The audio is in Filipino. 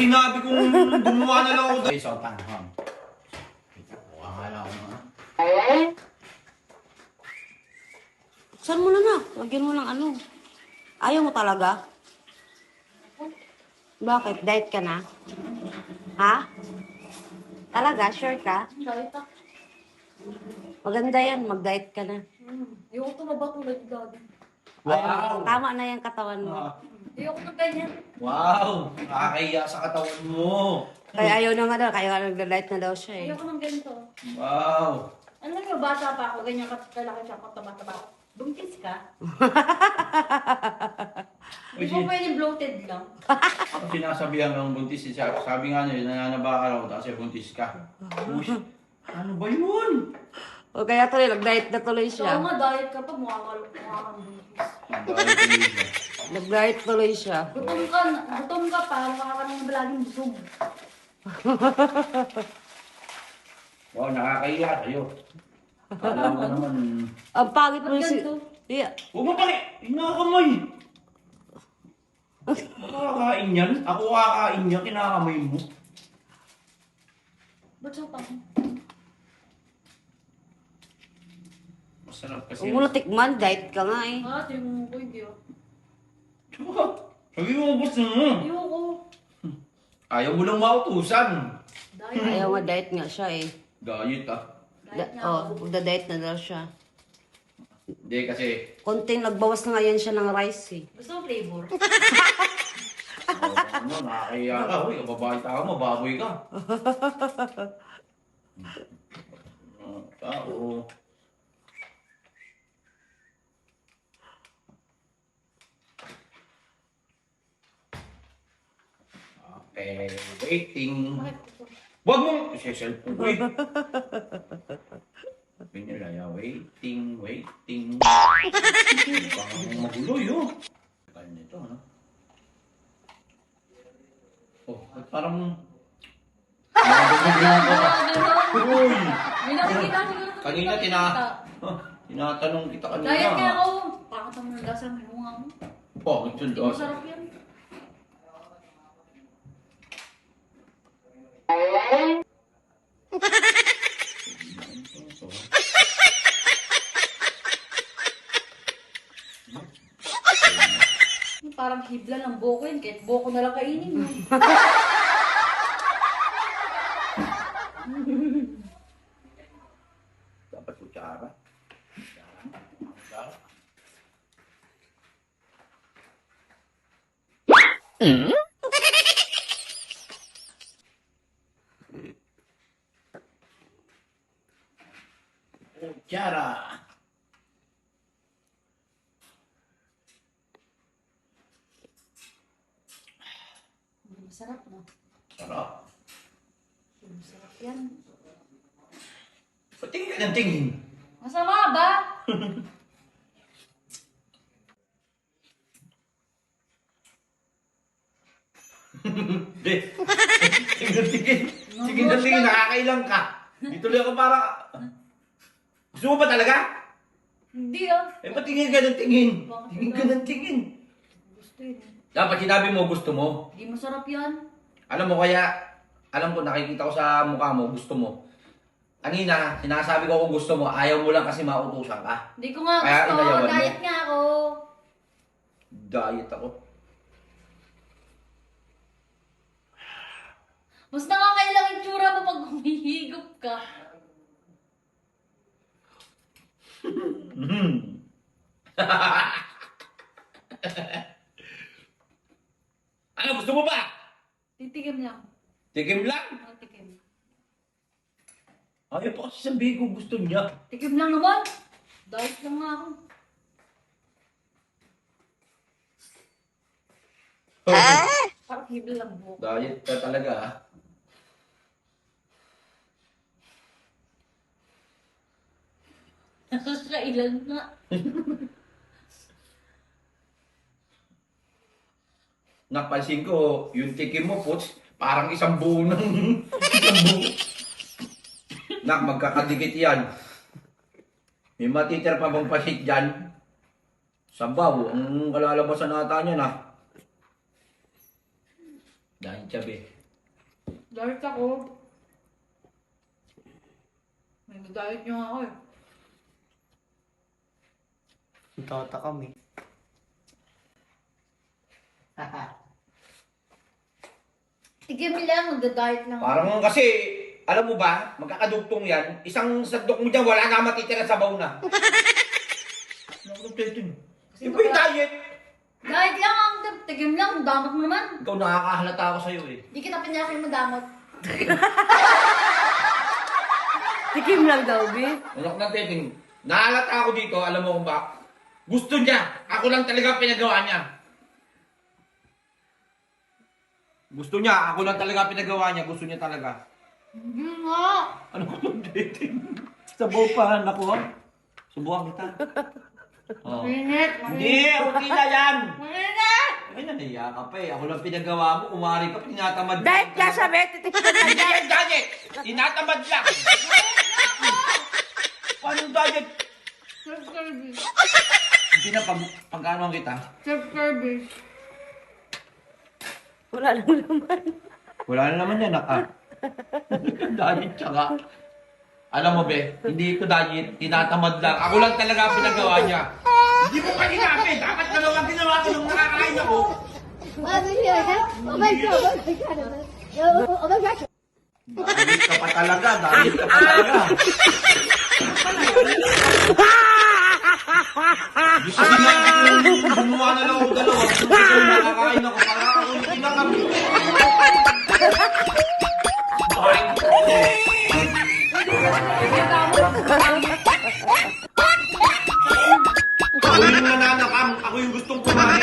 sinabi kong gumawa na lang ako. Isang tanghang. Wala ako na. Saan mo na na? Lagyan mo ng ano. Ayaw mo talaga? Bakit? Diet ka na? Ha? Talaga? Sure ka? Diet ako. Maganda yan. Mag-diet ka na. Ayoko tumaba tulad ni Daddy. Wow! Tama na yung katawan mo. Ayoko na ganyan. Wow! Nakakahiya sa katawan mo. Kaya ayaw na nga daw. Kaya nagda-diet na daw siya eh. Ayoko ng ganito. Wow! Alam mo, bata pa ako, ganyan kalaki siya, taba-taba ako. Buntis ka? Hindi mo pwede bloated lang. Ako sinasabihan ng buntis siya. Sabi nga niya, nananaba ka raw, tapos buntis ka. Uy, ano ba yun? O kaya tuloy, nag-diet na tuloy So, siya. nga, diet ka pa, mukha kang buntis. Nag-diet tuloy siya. Gutom ka pa, mukha ka nang laging busog. Wow, nakakahiya sa'yo. Kala mo naman. Ang pangit mo Ba't si... ganito? Yeah. Huwag mo paki! Inakamay! Makakain yan? Ako kakain yan, kinakamay mo. Ba't sa pang? Masarap kasi. Huwag mo na tikman, diet ka nga eh. Ah, tingnan ko, hindi ah. Tsaka, sabi mo, gusto mo. Ayoko. Ayaw mo lang mautusan. Diet. Ayaw nga, diet nga siya eh. Gayit ah. Diet nga Oh, ako. magda-diet na daw siya. Hindi kasi, Konting nagbawas na nga yan siya ng rice eh. Gusto mo flavor? ano, nakakahiya ka. Uy, babae tao mo, baboy ka. Tao. Okay, waiting. Bakit ito? Wag mo! Kasi cellphone ko eh. Pinilaya, waiting, waiting. Parang magulo yun. Kaya nito, ano? Oh, ba't parang... Uy! May nakikita siguro. Kanina tinatanong kita kanina. Diet nga ako. Pakata mo ng gas ang hinunga mo. Oh, ito Hindi doon. masarap yan. Parang hibla ng boko yun. Kahit boko na lang kainin mo. Dapat kutsara. Kutsara. Kutsara. Masarap no? Sarap. Masarap yan. Patingin ka ng tingin. Masama ba? Hindi. Tingin, tingin. Tingin na tingin, nakakailang ka. Dito lang ako para... Gusto mo ba talaga? Hindi ah. Eh, patingin ka ng tingin. Bakit Tingin ka daw? ng tingin. Gusto yun. Dapat sinabi mo gusto mo. Hindi masarap yan. Alam mo kaya, alam ko, nakikita ko sa mukha mo, gusto mo. Kanina, sinasabi ko kung gusto mo, ayaw mo lang kasi mautusan ka. Hindi ko nga Kaya gusto. inayawan mo. Diet nga ako. Diet ako. Mas nakakailang itsura mo pag humihigop ka. Ano, gusto mo ba? Titigim lang. Tikim lang. Tikim. Ayaw pa kasi sabihin ko gusto niya. Tikim lang naman. Diet lang nga ako. Parang hibla lang buhok. Diet ka talaga ah. Nakakailan na. Napansin ko, yung tikim mo, Puts, parang isang buo ng... isang buo. Nak, magkakadikit yan. May matitira pa bang pasit dyan? Sabaw, ang kalalabasan nata niya na. Dahil tiyabe. Diet ako. May diet niyo ako eh. Tota kami. Tigil mo lang, magda-diet lang ako. Parang kasi, alam mo ba, magkakadugtong yan, isang sandok mo dyan, wala na matitira sa baw na. Iba yung diet. Diet lang ang tigil lang, damot mo naman. Ikaw nakakahalata ako sa'yo eh. Di kita pinyakin mo damot. Tikim lang daw, be. Anak ng teting, nahalata ako dito, alam mo kung ba? Gusto niya, ako lang talaga pinagawa niya. Gusto niya, ako lang talaga pinagawa niya, gusto niya talaga. Hindi nga. Ano ko ng dating? Sabaw pa, naku. Subukan kita. Oh. Mainit. Hindi, okay na yan. Mainit. Ay, naniya ka pa eh. Ako lang pinagawa mo, umari ka, tinatamad. Diet ka, sabi. Titikman na Hindi yan diet! Tinatamad lang! Paano diet? Self-service. Hindi na pag-ano kita. Self-service. Wala lang naman. Wala na naman yan, naka. Diet tsaka. Alam mo, be, hindi ko diet, tinatamad lang. Ako lang talaga pinagawa niya. Hindi mo pa hinapin. Dapat dalawang ginawa ko nung nakakain ako. Diet ka pa talaga, diet ka pa talaga. Di pa gumawa na lang ako dalawa. Kung nakakain ako, para ako yung kinakami. Ako yung nananakam, ako yung gustong kumain.